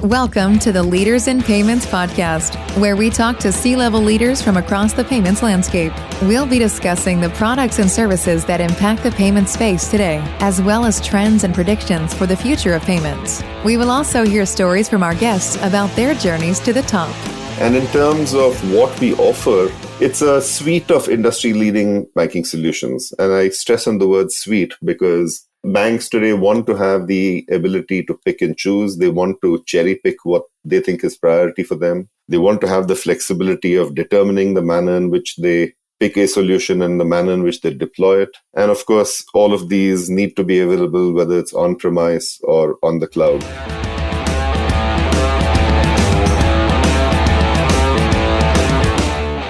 Welcome to the Leaders in Payments podcast, where we talk to C-level leaders from across the payments landscape. We'll be discussing the products and services that impact the payment space today, as well as trends and predictions for the future of payments. We will also hear stories from our guests about their journeys to the top. And in terms of what we offer, it's a suite of industry-leading banking solutions. And I stress on the word suite because banks today want to have the ability to pick and choose. They want to cherry pick what they think is priority for them. They want to have the flexibility of determining the manner in which they pick a solution and the manner in which they deploy it. And of course, all of these need to be available, whether it's on-premise or on the cloud.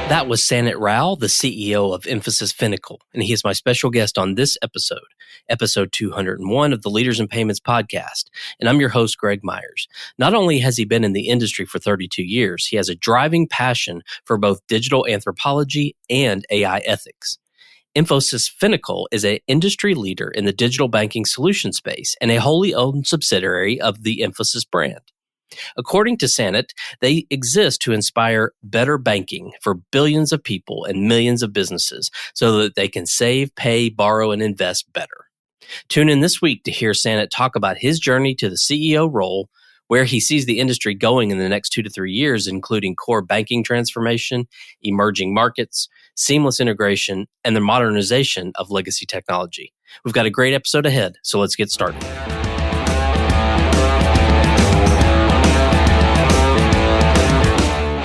That was Sanat Rao, the CEO of Infosys Finacle, and he is my special guest on this episode 201 of the Leaders in Payments podcast. And I'm your host, Greg Myers. Not only has he been in the industry for 32 years, he has a driving passion for both digital anthropology and AI ethics. Infosys Finacle is an industry leader in the digital banking solution space and a wholly owned subsidiary of the Infosys brand. According to Sanat, they exist to inspire better banking for billions of people and millions of businesses so that they can save, pay, borrow, and invest better. Tune in this week to hear Sanat talk about his journey to the CEO role, where he sees the industry going in the next 2 to 3 years, including core banking transformation, emerging markets, seamless integration, and the modernization of legacy technology. We've got a great episode ahead, so let's get started.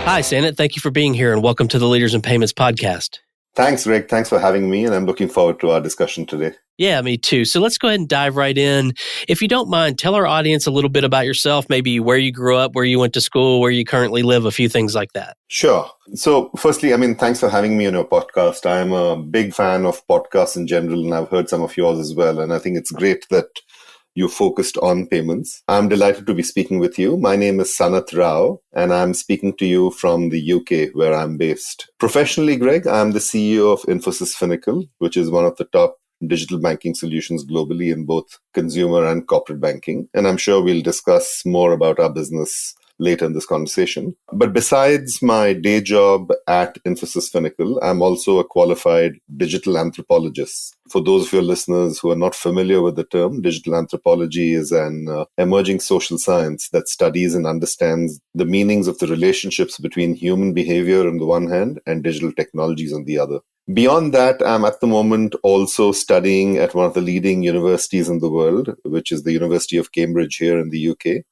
Hi, Sanat. Thank you for being here and welcome to the Leaders in Payments podcast. Thanks, Greg. Thanks for having me, and I'm looking forward to our discussion today. Yeah, me too. So let's go ahead and dive right in. If you don't mind, tell our audience a little bit about yourself, maybe where you grew up, where you went to school, where you currently live, a few things like that. Sure. So firstly, thanks for having me on your podcast. I'm a big fan of podcasts in general, and I've heard some of yours as well. And I think it's great that you focused on payments. I'm delighted to be speaking with you. My name is Sanat Rao, and I'm speaking to you from the UK, where I'm based. Professionally, Greg, I'm the CEO of Infosys Finacle, which is one of the top digital banking solutions globally in both consumer and corporate banking. And I'm sure we'll discuss more about our business later in this conversation. But besides my day job at Infosys Finacle, I'm also a qualified digital anthropologist. For those of your listeners who are not familiar with the term, digital anthropology is an emerging social science that studies and understands the meanings of the relationships between human behavior on the one hand and digital technologies on the other. Beyond that, I'm at the moment also studying at one of the leading universities in the world, which is the University of Cambridge here in the UK,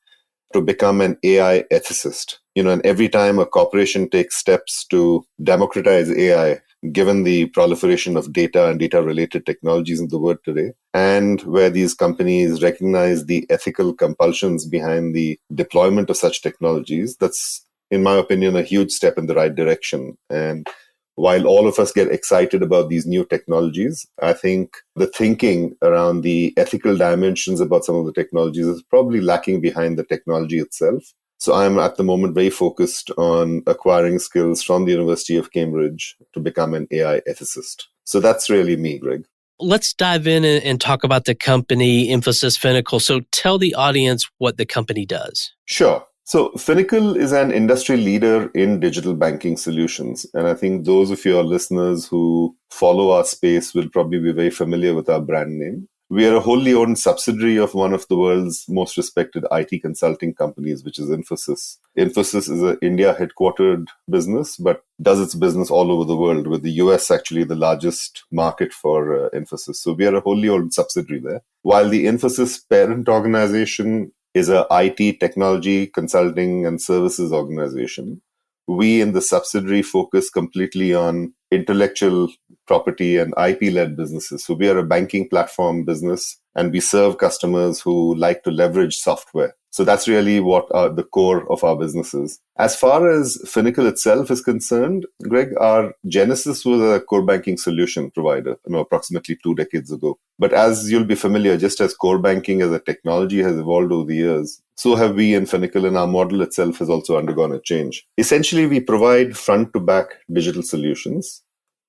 to become an AI ethicist. And every time a corporation takes steps to democratize AI, given the proliferation of data and data-related technologies in the world today, and where these companies recognize the ethical compulsions behind the deployment of such technologies, that's, in my opinion, a huge step in the right direction. And while all of us get excited about these new technologies, I think the thinking around the ethical dimensions about some of the technologies is probably lacking behind the technology itself. So I'm at the moment very focused on acquiring skills from the University of Cambridge to become an AI ethicist. So that's really me, Greg. Let's dive in and talk about the company, Infosys Finacle. So tell the audience what the company does. Sure. So Finacle is an industry leader in digital banking solutions. And I think those of your listeners who follow our space will probably be very familiar with our brand name. We are a wholly owned subsidiary of one of the world's most respected IT consulting companies, which is Infosys. Infosys is an India headquartered business, but does its business all over the world, with the US actually the largest market for Infosys. So we are a wholly owned subsidiary there. While the Infosys parent organization is a IT technology consulting and services organization, we in the subsidiary focus completely on intellectual property and IP-led businesses. So we are a banking platform business, and we serve customers who like to leverage software. So that's really what the core of our business is. As far as Finacle itself is concerned, Greg, our genesis was a core banking solution provider, approximately 2 decades ago. But as you'll be familiar, just as core banking as a technology has evolved over the years, so have we in Finacle, and our model itself has also undergone a change. Essentially, we provide front-to-back digital solutions,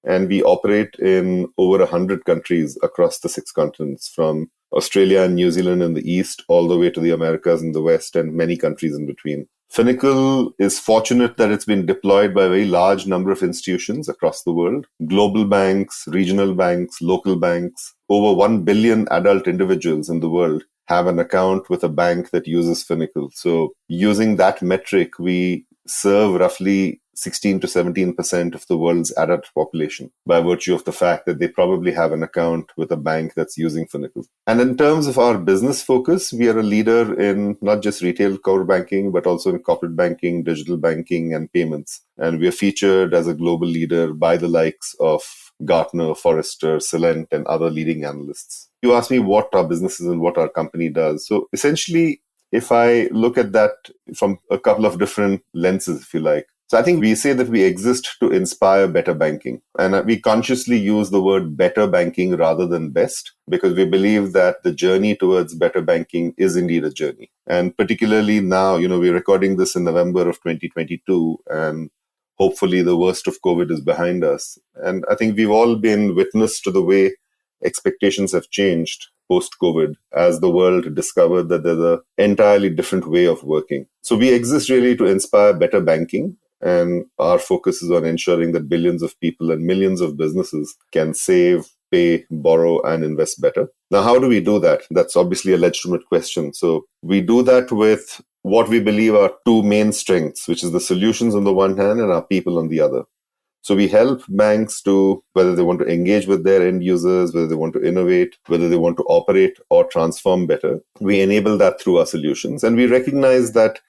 and we operate in over 100 countries across the 6 continents, from Australia and New Zealand in the east, all the way to the Americas in the west, and many countries in between. Finacle is fortunate that it's been deployed by a very large number of institutions across the world. Global banks, regional banks, local banks, over 1 billion adult individuals in the world have an account with a bank that uses Finacle. So using that metric, we serve roughly 16 to 17% of the world's adult population by virtue of the fact that they probably have an account with a bank that's using Finacle. And in terms of our business focus, we are a leader in not just retail core banking, but also in corporate banking, digital banking, and payments. And we are featured as a global leader by the likes of Gartner, Forrester, Celent, and other leading analysts. You asked me what our business is and what our company does. So essentially, if I look at that from a couple of different lenses, if you like. So I think we say that we exist to inspire better banking. And we consciously use the word better banking rather than best, because we believe that the journey towards better banking is indeed a journey. And particularly now, we're recording this in November of 2022, and hopefully the worst of COVID is behind us. And I think we've all been witness to the way expectations have changed post-COVID as the world discovered that there's an entirely different way of working. So we exist really to inspire better banking, and our focus is on ensuring that billions of people and millions of businesses can save, pay, borrow, and invest better. Now, how do we do that? That's obviously a legitimate question. So we do that with what we believe are two main strengths, which is the solutions on the one hand and our people on the other. So we help banks to, whether they want to engage with their end users, whether they want to innovate, whether they want to operate or transform better. We enable that through our solutions. And we recognize that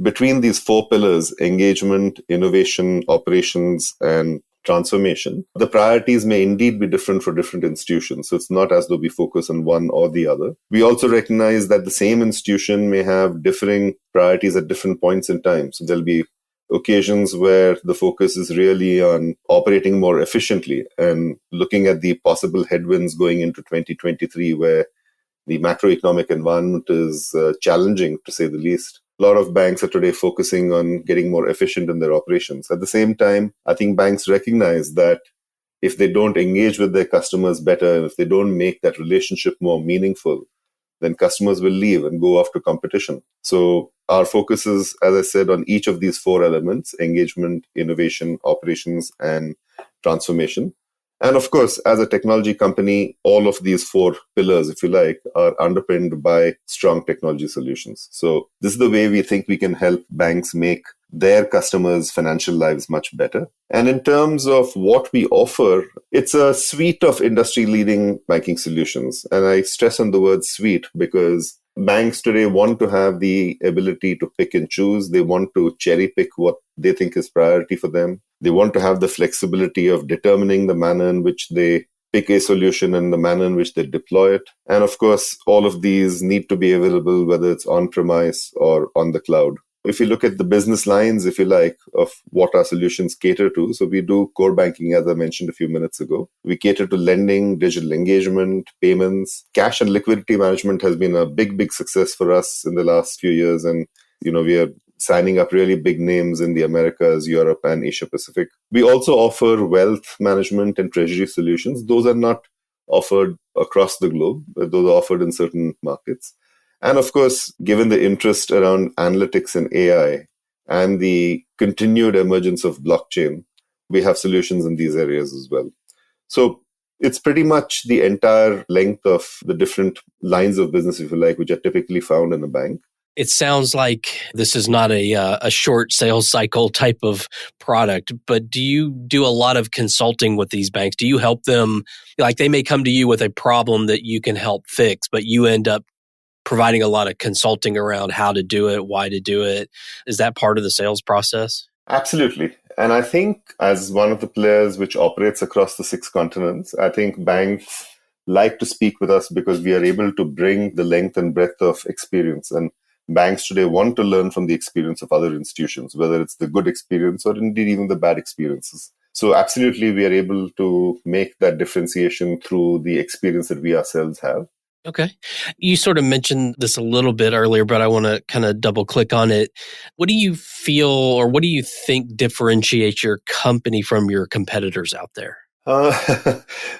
between these four pillars, engagement, innovation, operations, and transformation, the priorities may indeed be different for different institutions. So it's not as though we focus on one or the other. We also recognize that the same institution may have differing priorities at different points in time. So there'll be occasions where the focus is really on operating more efficiently and looking at the possible headwinds going into 2023, where the macroeconomic environment is challenging, to say the least. A lot of banks are today focusing on getting more efficient in their operations. At the same time, I think banks recognize that if they don't engage with their customers better, and if they don't make that relationship more meaningful, then customers will leave and go off to competition. So our focus is, as I said, on each of these four elements: engagement, innovation, operations, and transformation. And of course, as a technology company, all of these four pillars, if you like, are underpinned by strong technology solutions. So this is the way we think we can help banks make their customers' financial lives much better. And in terms of what we offer, it's a suite of industry-leading banking solutions. And I stress on the word suite because banks today want to have the ability to pick and choose. They want to cherry pick what they think is priority for them. They want to have the flexibility of determining the manner in which they pick a solution and the manner in which they deploy it. And of course, all of these need to be available, whether it's on-premise or on the cloud. If you look at the business lines, if you like, of what our solutions cater to, so we do core banking, as I mentioned a few minutes ago. We cater to lending, digital engagement, payments. Cash and liquidity management has been a big success for us in the last few years. And, we are signing up really big names in the Americas, Europe, and Asia Pacific. We also offer wealth management and treasury solutions. Those are not offered across the globe. Those are offered in certain markets. And of course, given the interest around analytics and AI and the continued emergence of blockchain, we have solutions in these areas as well. So it's pretty much the entire length of the different lines of business, if you like, which are typically found in a bank. It sounds like this is not a short sales cycle type of product, but do you do a lot of consulting with these banks? Do you help them? Like they may come to you with a problem that you can help fix, but you end up providing a lot of consulting around how to do it, why to do it. Is that part of the sales process? Absolutely. And I think as one of the players which operates across the 6 continents, I think banks like to speak with us because we are able to bring the length and breadth of experience. And banks today want to learn from the experience of other institutions, whether it's the good experience or indeed even the bad experiences. So absolutely, we are able to make that differentiation through the experience that we ourselves have. Okay. You sort of mentioned this a little bit earlier, but I want to kind of double click on it. What do you feel or what do you think differentiates your company from your competitors out there?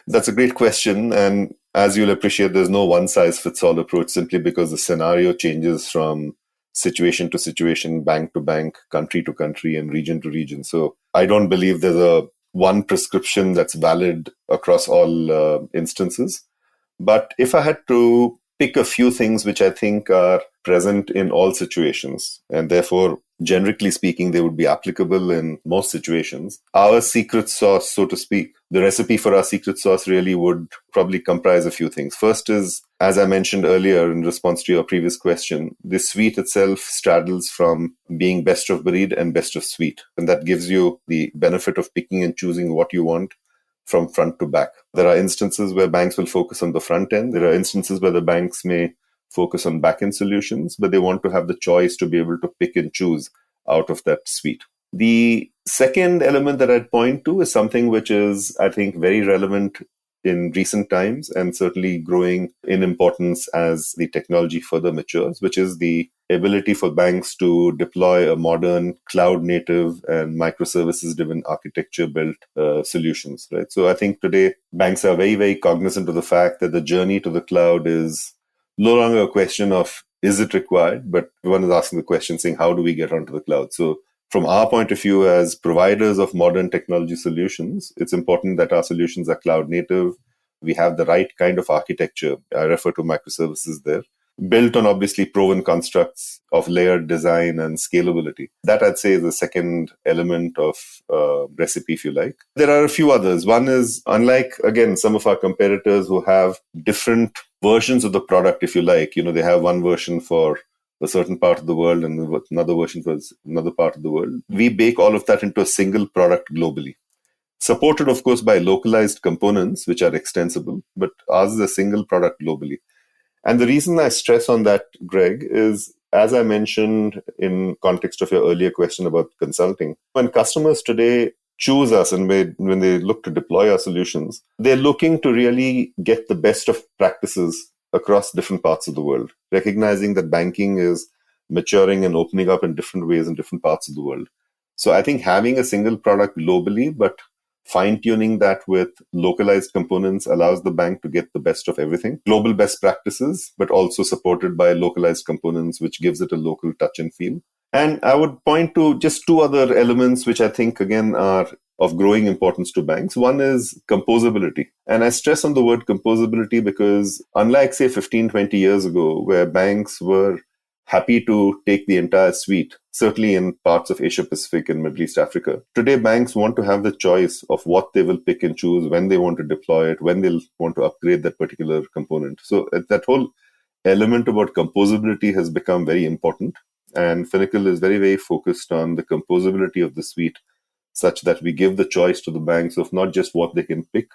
That's a great question. And as you'll appreciate, there's no one-size-fits-all approach simply because the scenario changes from situation to situation, bank to bank, country to country, and region to region. So I don't believe there's a one prescription that's valid across all instances. But if I had to pick a few things which I think are present in all situations, and therefore, generically speaking, they would be applicable in most situations, our secret sauce, so to speak, the recipe for our secret sauce really would probably comprise a few things. First is, as I mentioned earlier in response to your previous question, the suite itself straddles from being best of breed and best of suite. And that gives you the benefit of picking and choosing what you want from front to back. There are instances where banks will focus on the front end. There are instances where the banks may focus on back-end solutions, but they want to have the choice to be able to pick and choose out of that suite. The second element that I'd point to is something which is, I think, very relevant in recent times and certainly growing in importance as the technology further matures, which is the ability for banks to deploy a modern cloud-native and microservices-driven architecture-built solutions. Right. So I think today banks are very, very cognizant of the fact that the journey to the cloud is no longer a question of is it required, but one is asking the question saying, how do we get onto the cloud? So from our point of view as providers of modern technology solutions, it's important that our solutions are cloud native. We have the right kind of architecture. I refer to microservices there, built on obviously proven constructs of layered design and scalability. That I'd say is the second element of recipe, if you like. There are a few others. One is, unlike, again, some of our competitors who have different versions of the product, if you like, they have one version for a certain part of the world and another version for another part of the world. We bake all of that into a single product globally. Supported, of course, by localized components, which are extensible, but ours is a single product globally. And the reason I stress on that, Greg, is, as I mentioned in context of your earlier question about consulting, when customers today choose us and when they look to deploy our solutions, they're looking to really get the best of practices across different parts of the world, recognizing that banking is maturing and opening up in different ways in different parts of the world. So I think having a single product globally, but fine-tuning that with localized components allows the bank to get the best of everything. Global best practices, but also supported by localized components, which gives it a local touch and feel. And I would point to just two other elements, which I think, again, are of growing importance to banks. One is composability. And I stress on the word composability because unlike, say, 15, 20 years ago, where banks were happy to take the entire suite, certainly in parts of Asia Pacific and Middle East Africa, today banks want to have the choice of what they will pick and choose, when they want to deploy it, when they'll want to upgrade that particular component. So that whole element about composability has become very important. And Finacle is very, very focused on the composability of the suite, such that we give the choice to the banks of not just what they can pick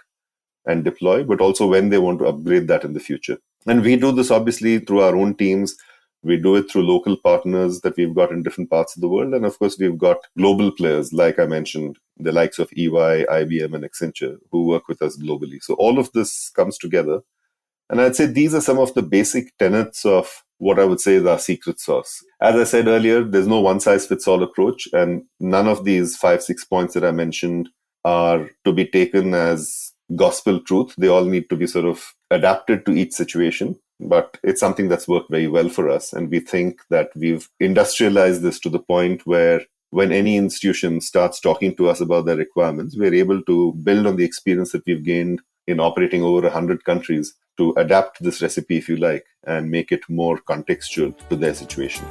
and deploy, but also when they want to upgrade that in the future. And we do this obviously through our own teams. We do it through local partners that we've got in different parts of the world. And of course, we've got global players, like I mentioned, the likes of EY, IBM, and Accenture, who work with us globally. So all of this comes together. And I'd say these are some of the basic tenets of what I would say is our secret sauce. As I said earlier, there's no one-size-fits-all approach, and none of these 5-6 points that I mentioned are to be taken as gospel truth. They all need to be sort of adapted to each situation, but it's something that's worked very well for us. And we think that we've industrialized this to the point where when any institution starts talking to us about their requirements, we're able to build on the experience that we've gained in operating over 100 countries to adapt this recipe, if you like, and make it more contextual to their situation.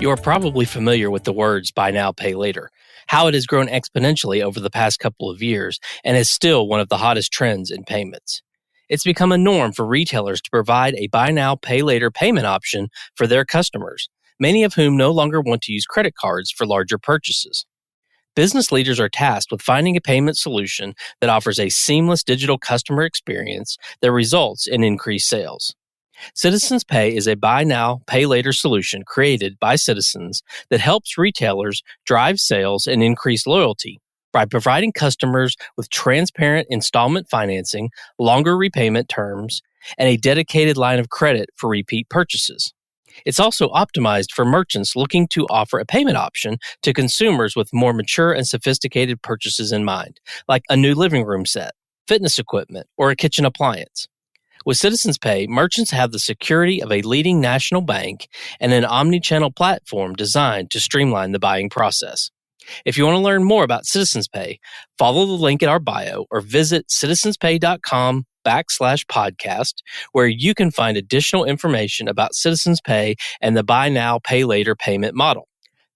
You are probably familiar with the words buy now, pay later, how it has grown exponentially over the past couple of years and is still one of the hottest trends in payments. It's become a norm for retailers to provide a buy now, pay later payment option for their customers, many of whom no longer want to use credit cards for larger purchases. Business leaders are tasked with finding a payment solution that offers a seamless digital customer experience that results in increased sales. Citizens Pay is a buy now, pay later solution created by citizens that helps retailers drive sales and increase loyalty by providing customers with transparent installment financing, longer repayment terms, and a dedicated line of credit for repeat purchases. It's also optimized for merchants looking to offer a payment option to consumers with more mature and sophisticated purchases in mind, like a new living room set. fitness equipment, or a kitchen appliance. With Citizens Pay, merchants have the security of a leading national bank and an omni-channel platform designed to streamline the buying process. If you want to learn more about Citizens Pay, follow the link in our bio or visit citizenspay.com/podcast, where you can find additional information about Citizens Pay and the buy now, pay later payment model.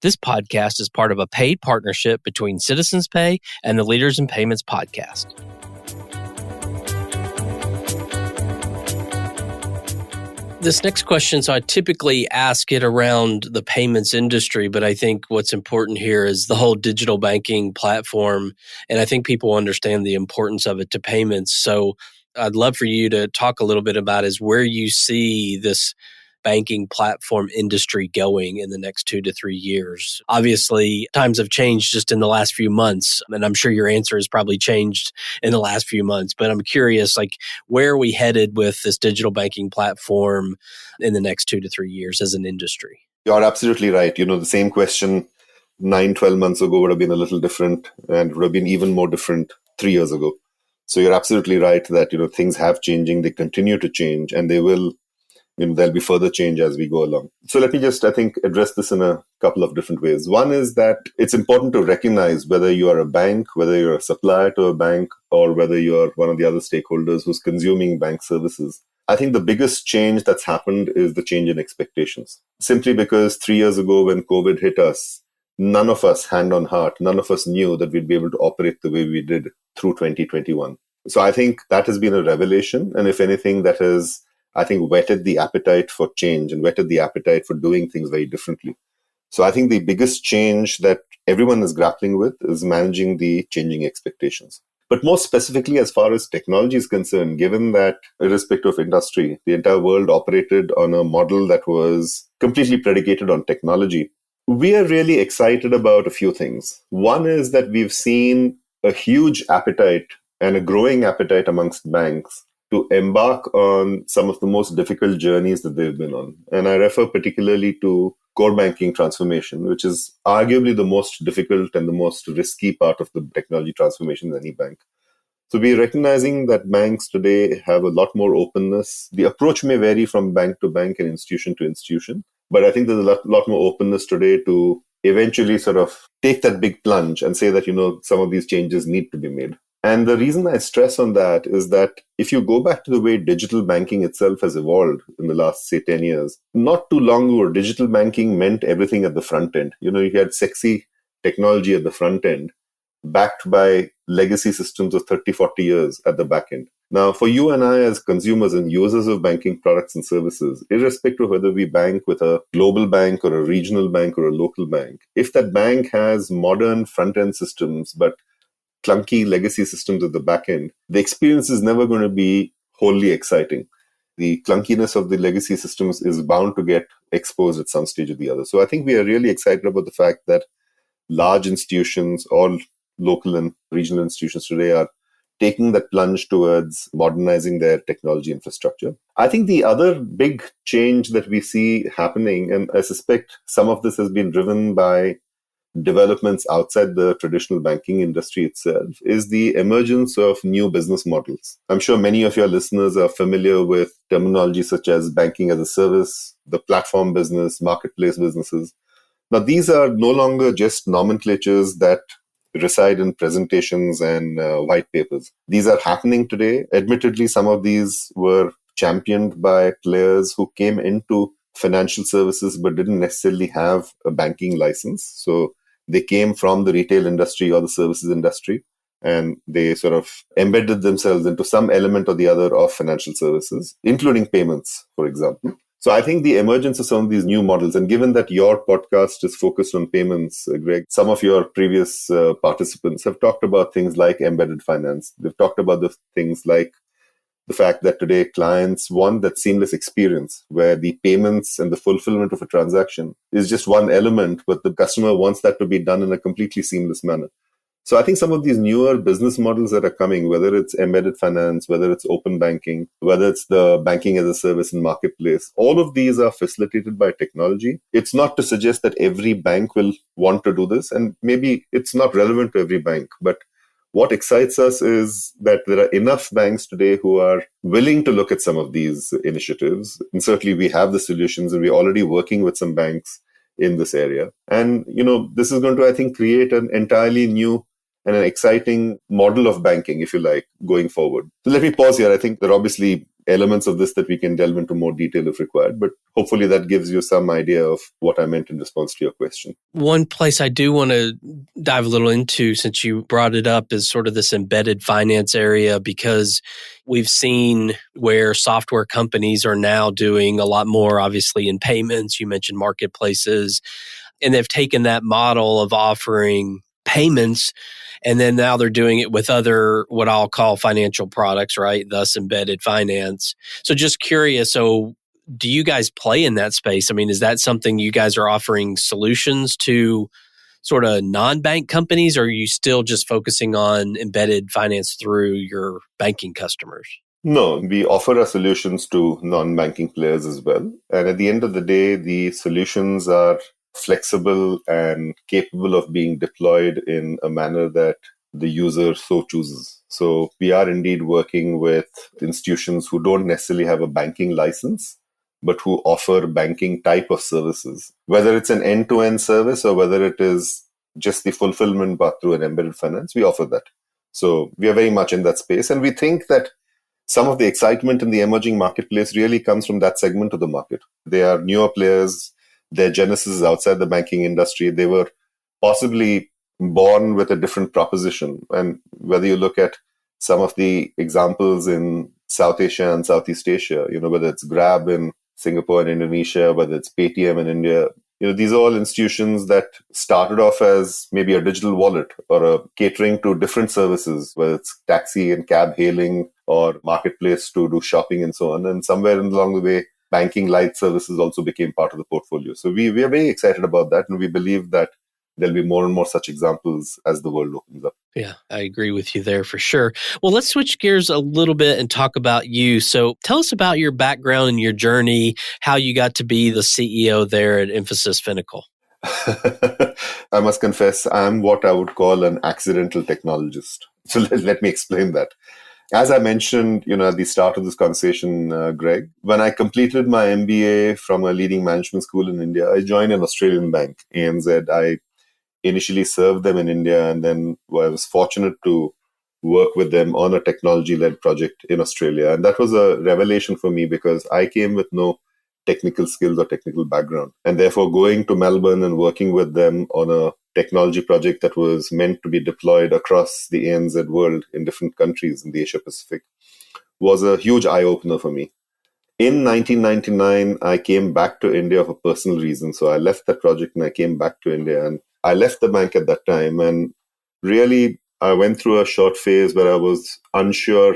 This podcast is part of a paid partnership between Citizens Pay and the Leaders in Payments podcast. This next question, so I typically ask it around the payments industry, but I think what's important here is the whole digital banking platform, and I think people understand the importance of it to payments. So I'd love for you to talk a little bit about is where you see this banking platform industry going in the next 2 to 3 years. Obviously, times have changed just in the last few months, and I'm sure your answer has probably changed in the last few months, but I'm curious, where are we headed with this digital banking platform in the next 2 to 3 years as an industry? You're absolutely right. The same question 9-12 months ago would have been a little different and would have been even more different 3 years ago. So you're absolutely right that, things have changing, they continue to change, and they will there'll be further change as we go along. So let me just, address this in a couple of different ways. One is that it's important to recognize whether you are a bank, whether you're a supplier to a bank, or whether you're one of the other stakeholders who's consuming bank services. I think the biggest change that's happened is the change in expectations. Simply because 3 years ago when COVID hit us, none of us, hand on heart, none of us knew that we'd be able to operate the way we did through 2021. So I think that has been a revelation. And if anything, that has whetted the appetite for change and whetted the appetite for doing things very differently. So I think the biggest change that everyone is grappling with is managing the changing expectations. But more specifically, as far as technology is concerned, given that irrespective of industry, the entire world operated on a model that was completely predicated on technology, we are really excited about a few things. One is that we've seen a huge appetite and a growing appetite amongst banks to embark on some of the most difficult journeys that they've been on. And I refer particularly to core banking transformation, which is arguably the most difficult and the most risky part of the technology transformation in any bank. So we're recognizing that banks today have a lot more openness. The approach may vary from bank to bank and institution to institution, but I think there's a lot more openness today to eventually sort of take that big plunge and say that, some of these changes need to be made. And the reason I stress on that is that if you go back to the way digital banking itself has evolved in the last, say, 10 years, not too long ago, digital banking meant everything at the front end. You had sexy technology at the front end, backed by legacy systems of 30, 40 years at the back end. Now, for you and I as consumers and users of banking products and services, irrespective of whether we bank with a global bank or a regional bank or a local bank, if that bank has modern front-end systems, but clunky legacy systems at the back end, the experience is never going to be wholly exciting. The clunkiness of the legacy systems is bound to get exposed at some stage or the other. So I think we are really excited about the fact that large institutions, all local and regional institutions today, are taking that plunge towards modernizing their technology infrastructure. I think the other big change that we see happening, and I suspect some of this has been driven by developments outside the traditional banking industry itself, is the emergence of new business models. I'm sure many of your listeners are familiar with terminology such as banking as a service, the platform business, marketplace businesses. Now, these are no longer just nomenclatures that reside in presentations and white papers. These are happening today. Admittedly, some of these were championed by players who came into financial services but didn't necessarily have a banking license. So they came from the retail industry or the services industry, and they sort of embedded themselves into some element or the other of financial services, including payments, for example. So I think the emergence of some of these new models, and given that your podcast is focused on payments, Greg, some of your previous participants have talked about things like embedded finance. They've talked about the things like the fact that today clients want that seamless experience where the payments and the fulfillment of a transaction is just one element, but the customer wants that to be done in a completely seamless manner. So I think some of these newer business models that are coming, whether it's embedded finance, whether it's open banking, whether it's the banking as a service and marketplace, all of these are facilitated by technology. It's not to suggest that every bank will want to do this, and maybe it's not relevant to every bank, but what excites us is that there are enough banks today who are willing to look at some of these initiatives. And certainly we have the solutions and we're already working with some banks in this area. And, this is going to, I think, create an entirely new and an exciting model of banking, if you like, going forward. So let me pause here. I think there are obviously elements of this that we can delve into more detail if required, but hopefully that gives you some idea of what I meant in response to your question. One place I do want to dive a little into, since you brought it up, is sort of this embedded finance area, because we've seen where software companies are now doing a lot more, obviously, in payments. You mentioned marketplaces, and they've taken that model of offering payments, and then now they're doing it with other, what I'll call financial products, right? Thus embedded finance. So just curious, so do you guys play in that space? I mean, is that something you guys are offering solutions to sort of non-bank companies, or are you still just focusing on embedded finance through your banking customers? No, we offer our solutions to non-banking players as well. And at the end of the day, the solutions are flexible and capable of being deployed in a manner that the user so chooses. So we are indeed working with institutions who don't necessarily have a banking license, but who offer banking type of services, whether it's an end-to-end service or whether it is just the fulfillment but through an embedded finance, we offer that. So we are very much in that space. And we think that some of the excitement in the emerging marketplace really comes from that segment of the market. They are newer players. Their genesis is outside the banking industry. They were possibly born with a different proposition. And whether you look at some of the examples in South Asia and Southeast Asia, whether it's Grab in Singapore and Indonesia, whether it's Paytm in India, these are all institutions that started off as maybe a digital wallet or a catering to different services, whether it's taxi and cab hailing or marketplace to do shopping and so on. And somewhere along the way, banking light services also became part of the portfolio. So we are very excited about that. And we believe that there'll be more and more such examples as the world opens up. Yeah, I agree with you there for sure. Well, let's switch gears a little bit and talk about you. So tell us about your background and your journey, how you got to be the CEO there at Infosys Finacle. I must confess, I'm what I would call an accidental technologist. So let me explain that. As I mentioned, at the start of this conversation, Greg, when I completed my MBA from a leading management school in India, I joined an Australian bank, ANZ. I initially served them in India, and then I was fortunate to work with them on a technology-led project in Australia. And that was a revelation for me because I came with no technical skills or technical background. And therefore, going to Melbourne and working with them on a technology project that was meant to be deployed across the ANZ world in different countries in the Asia Pacific was a huge eye-opener for me. In 1999, I came back to India for personal reasons. So I left that project and I came back to India. And I left the bank at that time. And really, I went through a short phase where I was unsure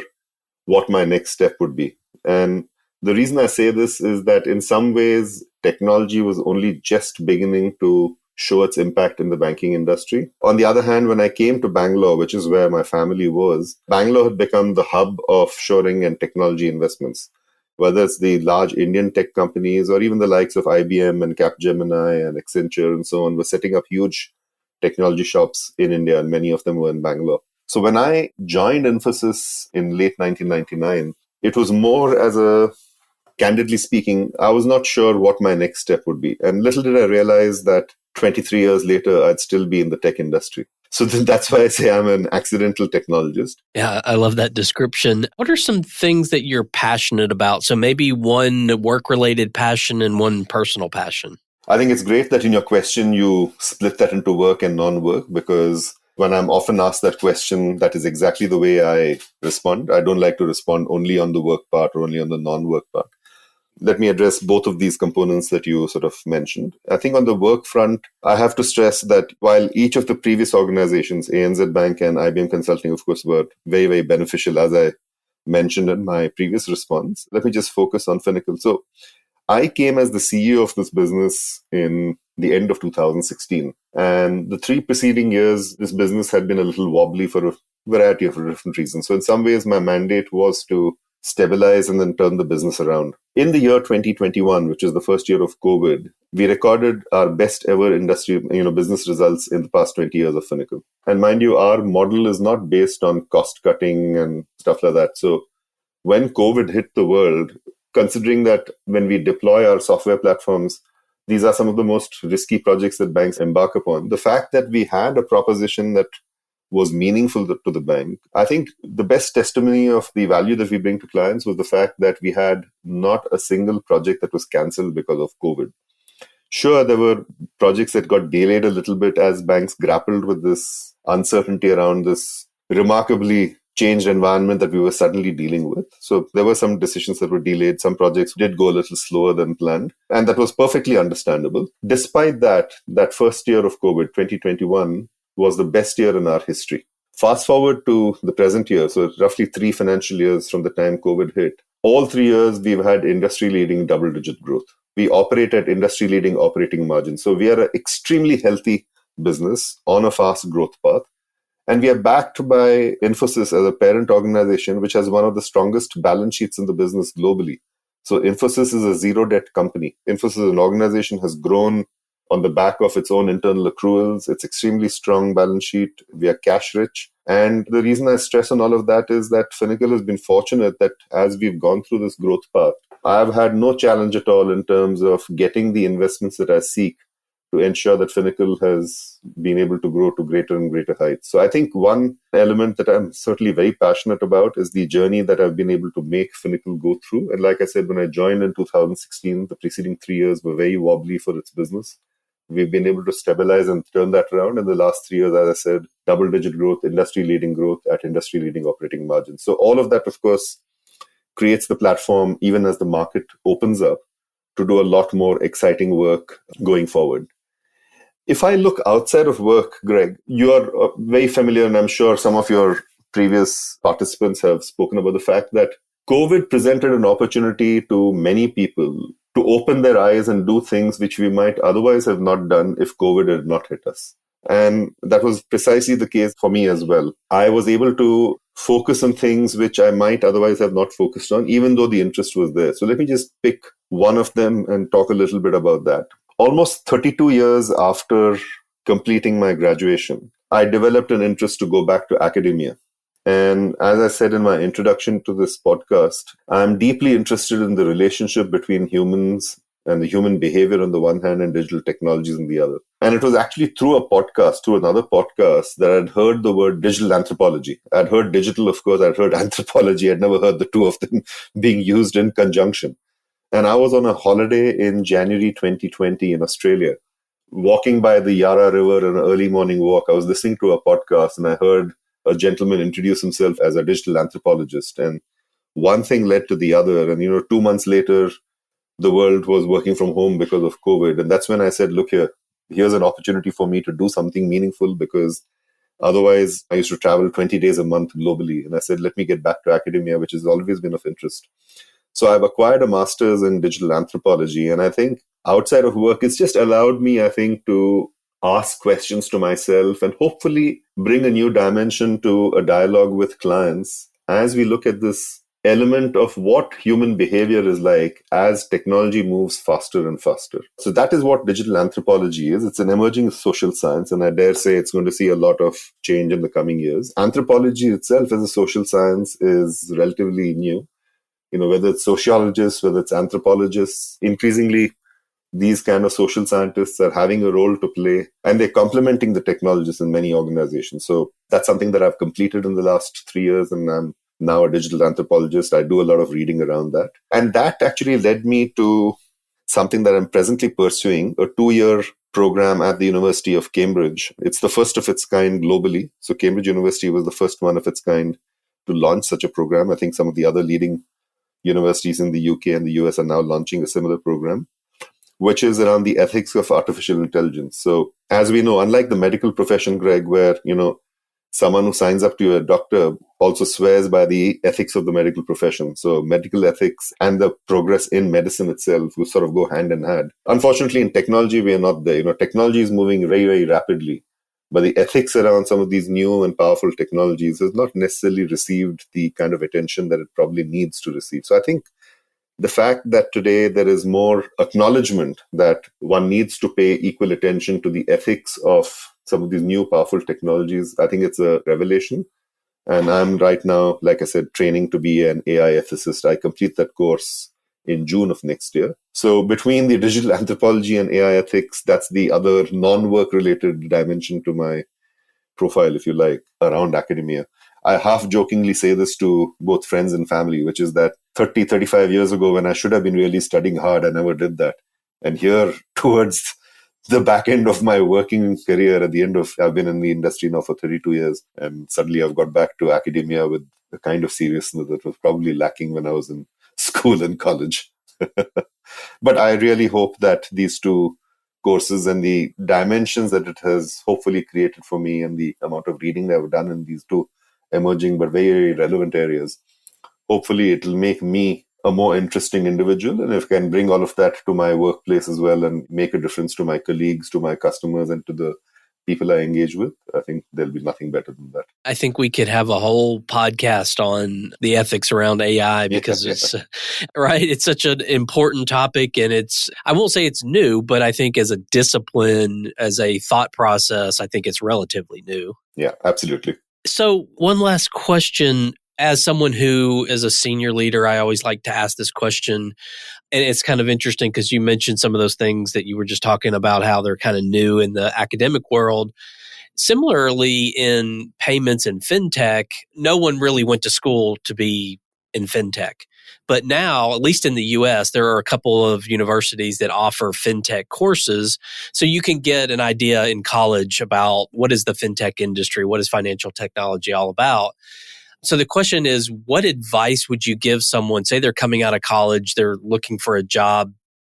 what my next step would be. And the reason I say this is that in some ways, technology was only just beginning to show its impact in the banking industry. On the other hand, when I came to Bangalore, which is where my family was, Bangalore had become the hub of shoring and technology investments, whether it's the large Indian tech companies or even the likes of IBM and Capgemini and Accenture and so on were setting up huge technology shops in India, and many of them were in Bangalore. So when I joined Infosys in late 1999, it was more as a, candidly speaking, I was not sure what my next step would be. And little did I realize that 23 years later, I'd still be in the tech industry. So that's why I say I'm an accidental technologist. Yeah, I love that description. What are some things that you're passionate about? So maybe one work-related passion and one personal passion. I think it's great that in your question, you split that into work and non-work, because when I'm often asked that question, that is exactly the way I respond. I don't like to respond only on the work part or only on the non-work part. Let me address both of these components that you sort of mentioned. I think on the work front, I have to stress that while each of the previous organizations, ANZ Bank and IBM Consulting, of course, were very, very beneficial, as I mentioned in my previous response, let me just focus on Finacle. So I came as the CEO of this business in the end of 2016. And the 3 preceding years, this business had been a little wobbly for a variety of different reasons. So in some ways, my mandate was to stabilize and then turn the business around. In the year 2021, which is the first year of COVID, we recorded our best ever industry, business results in the past 20 years of Finacle. And mind you, our model is not based on cost cutting and stuff like that. So when COVID hit the world, considering that when we deploy our software platforms, these are some of the most risky projects that banks embark upon. The fact that we had a proposition that was meaningful to the bank, I think the best testimony of the value that we bring to clients was the fact that we had not a single project that was cancelled because of COVID. Sure, there were projects that got delayed a little bit as banks grappled with this uncertainty around this remarkably changed environment that we were suddenly dealing with. So there were some decisions that were delayed. Some projects did go a little slower than planned. And that was perfectly understandable. Despite that first year of COVID, 2021, was the best year in our history. Fast forward to the present year, so roughly 3 financial years from the time COVID hit. All 3 years, we've had industry-leading double-digit growth. We operate at industry-leading operating margins. So we are an extremely healthy business on a fast growth path. And we are backed by Infosys as a parent organization, which has one of the strongest balance sheets in the business globally. So Infosys is a zero-debt company. Infosys as an organization has grown on the back of its own internal accruals. It's extremely strong balance sheet. We are cash rich. And the reason I stress on all of that is that Finacle has been fortunate that as we've gone through this growth path, I've had no challenge at all in terms of getting the investments that I seek to ensure that Finacle has been able to grow to greater and greater heights. So I think one element that I'm certainly very passionate about is the journey that I've been able to make Finacle go through. And like I said, when I joined in 2016, the preceding 3 years were very wobbly for its business. We've been able to stabilize and turn that around in the last 3 years, as I said, double-digit growth, industry-leading growth at industry-leading operating margins. So all of that, of course, creates the platform, even as the market opens up, to do a lot more exciting work going forward. If I look outside of work, Greg, you are very familiar, and I'm sure some of your previous participants have spoken about the fact that COVID presented an opportunity to many people to open their eyes and do things which we might otherwise have not done if COVID had not hit us. And that was precisely the case for me as well. I was able to focus on things which I might otherwise have not focused on, even though the interest was there. So let me just pick one of them and talk a little bit about that. Almost 32 years after completing my graduation, I developed an interest to go back to academia. And as I said in my introduction to this podcast, I'm deeply interested in the relationship between humans and the human behavior on the one hand and digital technologies on the other. And it was actually through another podcast, that I'd heard the word digital anthropology. I'd heard digital, of course, I'd heard anthropology. I'd never heard the two of them being used in conjunction. And I was on a holiday in January 2020 in Australia, walking by the Yarra River on an early morning walk. I was listening to a podcast and I heard a gentleman introduce himself as a digital anthropologist. And one thing led to the other. And, 2 months later, the world was working from home because of COVID. And that's when I said, look here's an opportunity for me to do something meaningful, because otherwise I used to travel 20 days a month globally. And I said, let me get back to academia, which has always been of interest. So I've acquired a master's in digital anthropology. And I think outside of work, it's just allowed me, I think, to ask questions to myself and hopefully bring a new dimension to a dialogue with clients as we look at this element of what human behavior is like as technology moves faster and faster. So that is what digital anthropology is. It's an emerging social science, and I dare say it's going to see a lot of change in the coming years. Anthropology itself as a social science is relatively new. Whether it's sociologists, whether it's anthropologists, increasingly these kind of social scientists are having a role to play, and they're complementing the technologists in many organizations. So that's something that I've completed in the last 3 years, and I'm now a digital anthropologist. I do a lot of reading around that. And that actually led me to something that I'm presently pursuing, a 2-year program at the University of Cambridge. It's the first of its kind globally. So Cambridge University was the first one of its kind to launch such a program. I think some of the other leading universities in the UK and the US are now launching a similar program, which is around the ethics of artificial intelligence. So as we know, unlike the medical profession, Greg, where, someone who signs up to be a doctor also swears by the ethics of the medical profession. So medical ethics and the progress in medicine itself will sort of go hand in hand. Unfortunately, in technology, we are not there. Technology is moving very, very rapidly. But the ethics around some of these new and powerful technologies has not necessarily received the kind of attention that it probably needs to receive. So I think the fact that today there is more acknowledgement that one needs to pay equal attention to the ethics of some of these new powerful technologies, I think it's a revelation. And I'm right now, like I said, training to be an AI ethicist. I complete that course in June of next year. So between the digital anthropology and AI ethics, that's the other non-work related dimension to my profile, if you like, around academia. I half jokingly say this to both friends and family, which is that 30, 35 years ago, when I should have been really studying hard, I never did that. And here, towards the back end of my working career, I've been in the industry now for 32 years, and suddenly I've got back to academia with the kind of seriousness that was probably lacking when I was in school and college. But I really hope that these two courses and the dimensions that it has hopefully created for me and the amount of reading that I've done in these two emerging but very relevant areas, hopefully it'll make me a more interesting individual. And if I can bring all of that to my workplace as well and make a difference to my colleagues, to my customers, and to the people I engage with, I think there'll be nothing better than that. I think we could have a whole podcast on the ethics around AI because it's right. It's such an important topic, and I won't say it's new, but I think as a discipline, as a thought process, I think it's relatively new. Yeah, absolutely. So one last question. As someone who is a senior leader, I always like to ask this question. And it's kind of interesting because you mentioned some of those things that you were just talking about, how they're kind of new in the academic world. Similarly, in payments and fintech, no one really went to school to be in fintech. But now, at least in the US, there are a couple of universities that offer fintech courses. So you can get an idea in college about what is the fintech industry, what is financial technology all about. So the question is, what advice would you give someone, say they're coming out of college, they're looking for a job,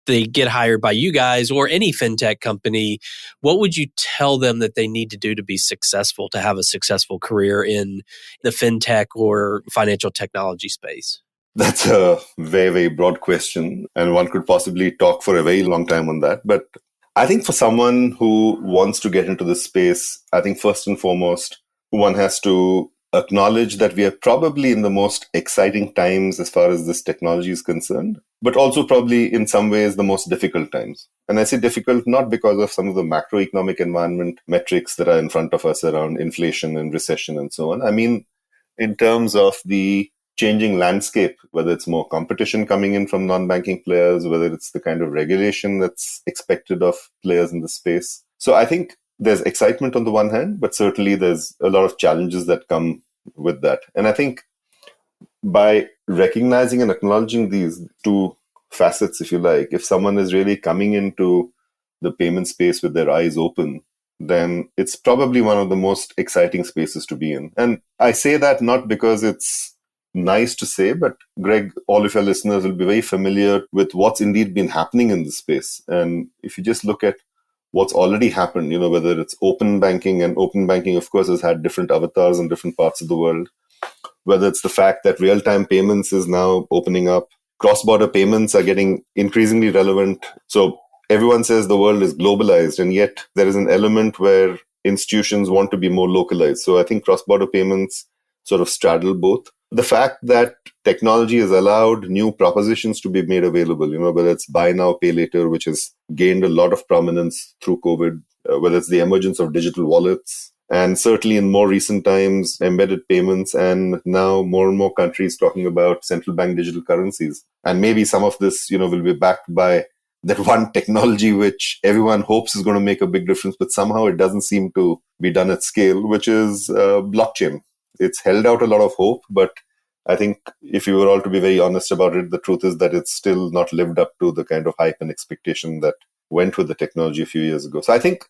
they get hired by you guys or any fintech company, what would you tell them that they need to do to be successful, to have a successful career in the fintech or financial technology space? That's a very, very broad question, and one could possibly talk for a very long time on that. But I think for someone who wants to get into this space, I think first and foremost, one has to acknowledge that we are probably in the most exciting times as far as this technology is concerned, but also probably in some ways the most difficult times. And I say difficult not because of some of the macroeconomic environment metrics that are in front of us around inflation and recession and so on. I mean, in terms of the changing landscape, whether it's more competition coming in from non-banking players, whether it's the kind of regulation that's expected of players in the space. So I think there's excitement on the one hand, but certainly there's a lot of challenges that come with that. And I think by recognizing and acknowledging these two facets, if you like, if someone is really coming into the payment space with their eyes open, then it's probably one of the most exciting spaces to be in. And I say that not because it's nice to say, but Greg, all of your listeners will be very familiar with what's indeed been happening in this space. And if you just look at what's already happened, whether it's open banking, and open banking, of course, has had different avatars in different parts of the world, whether it's the fact that real-time payments is now opening up, cross-border payments are getting increasingly relevant. So everyone says the world is globalized, and yet there is an element where institutions want to be more localized. So I think cross-border payments sort of straddle both. The fact that technology has allowed new propositions to be made available, whether it's buy now, pay later, which has gained a lot of prominence through COVID, whether it's the emergence of digital wallets, and certainly in more recent times, embedded payments, and now more and more countries talking about central bank digital currencies. And maybe some of this, will be backed by that one technology which everyone hopes is going to make a big difference, but somehow it doesn't seem to be done at scale, which is blockchain. It's held out a lot of hope, but I think if you were all to be very honest about it, the truth is that it's still not lived up to the kind of hype and expectation that went with the technology a few years ago. So I think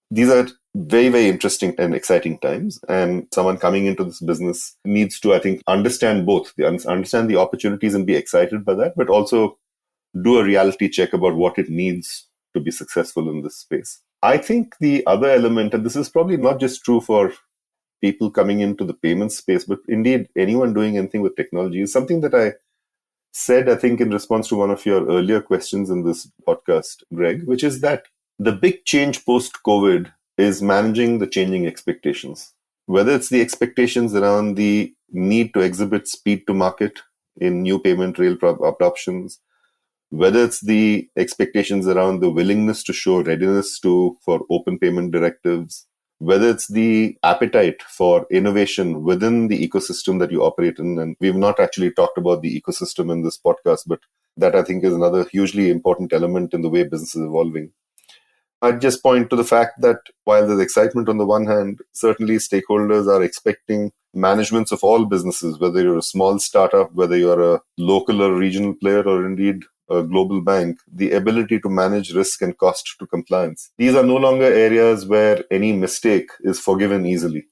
these are very, very interesting and exciting times. And someone coming into this business needs to, I think, understand both. Understand the opportunities and be excited by that, but also do a reality check about what it needs to be successful in this space. I think the other element, and this is probably not just true for people coming into the payment space, but indeed anyone doing anything with technology, is something that I said, I think, in response to one of your earlier questions in this podcast, Greg, which is that the big change post-COVID is managing the changing expectations, whether it's the expectations around the need to exhibit speed to market in new payment rail adoptions, whether it's the expectations around the willingness to show readiness for open payment directives, whether it's the appetite for innovation within the ecosystem that you operate in. And we've not actually talked about the ecosystem in this podcast, but that I think is another hugely important element in the way business is evolving. I'd just point to the fact that while there's excitement on the one hand, certainly stakeholders are expecting managements of all businesses, whether you're a small startup, whether you're a local or regional player, or indeed a global bank, the ability to manage risk and cost to compliance. These are no longer areas where any mistake is forgiven easily.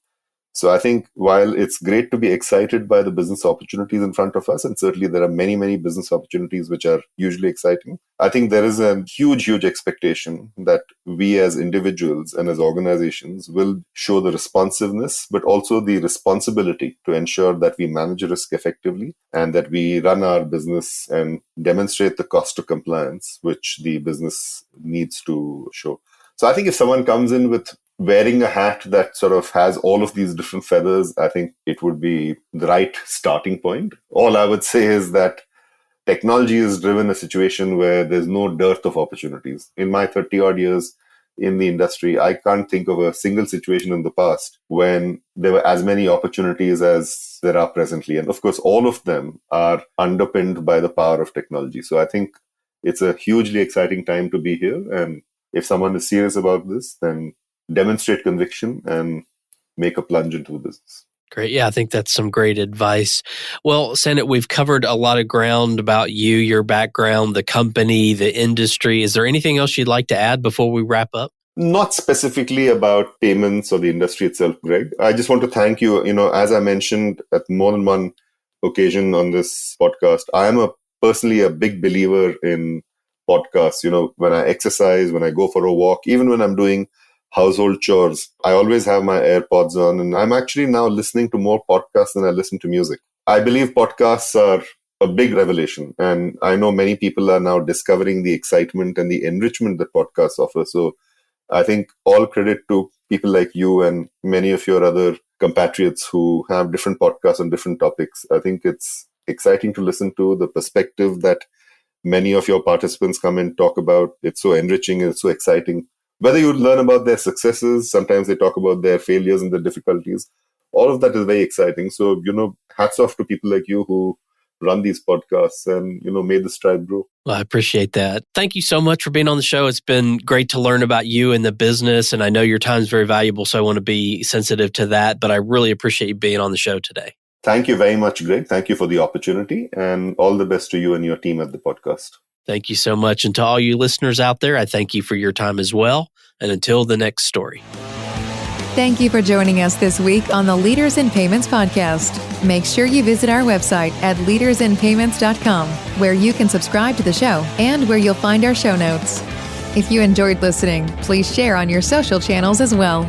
So I think while it's great to be excited by the business opportunities in front of us, and certainly there are many, many business opportunities which are hugely exciting, I think there is a huge expectation that we as individuals and as organizations will show the responsiveness, but also the responsibility to ensure that we manage risk effectively and that we run our business and demonstrate the cost of compliance, which the business needs to show. So I think if someone comes in with wearing a hat that sort of has all of these different feathers, I think it would be the right starting point. All I would say is that technology has driven a situation where there's no dearth of opportunities. In my 30 odd years in the industry, I can't think of a single situation in the past when there were as many opportunities as there are presently. And of course, all of them are underpinned by the power of technology. So I think it's a hugely exciting time to be here. And if someone is serious about this, then demonstrate conviction and make a plunge into the business. Great. Yeah, I think that's some great advice. Well, Sanat, we've covered a lot of ground about you, your background, the company, the industry. Is there anything else you'd like to add before we wrap up? Not specifically about payments or the industry itself, Greg. I just want to thank you. As I mentioned at more than one occasion on this podcast, I am personally a big believer in podcasts. When I exercise, when I go for a walk, even when I'm doing household chores, I always have my AirPods on, and I'm actually now listening to more podcasts than I listen to music. I believe podcasts are a big revelation, and I know many people are now discovering the excitement and the enrichment that podcasts offer. So I think all credit to people like you and many of your other compatriots who have different podcasts on different topics. I think it's exciting to listen to the perspective that many of your participants come and talk about. It's so enriching and it's so exciting. Whether you learn about their successes, sometimes they talk about their failures and their difficulties. All of that is very exciting. So, hats off to people like you who run these podcasts and, made this tribe grow. Well, I appreciate that. Thank you so much for being on the show. It's been great to learn about you and the business. And I know your time is very valuable, so I want to be sensitive to that. But I really appreciate you being on the show today. Thank you very much, Greg. Thank you for the opportunity, and all the best to you and your team at the podcast. Thank you so much. And to all you listeners out there, I thank you for your time as well. And until the next story. Thank you for joining us this week on the Leaders in Payments podcast. Make sure you visit our website at leadersinpayments.com, where you can subscribe to the show and where you'll find our show notes. If you enjoyed listening, please share on your social channels as well.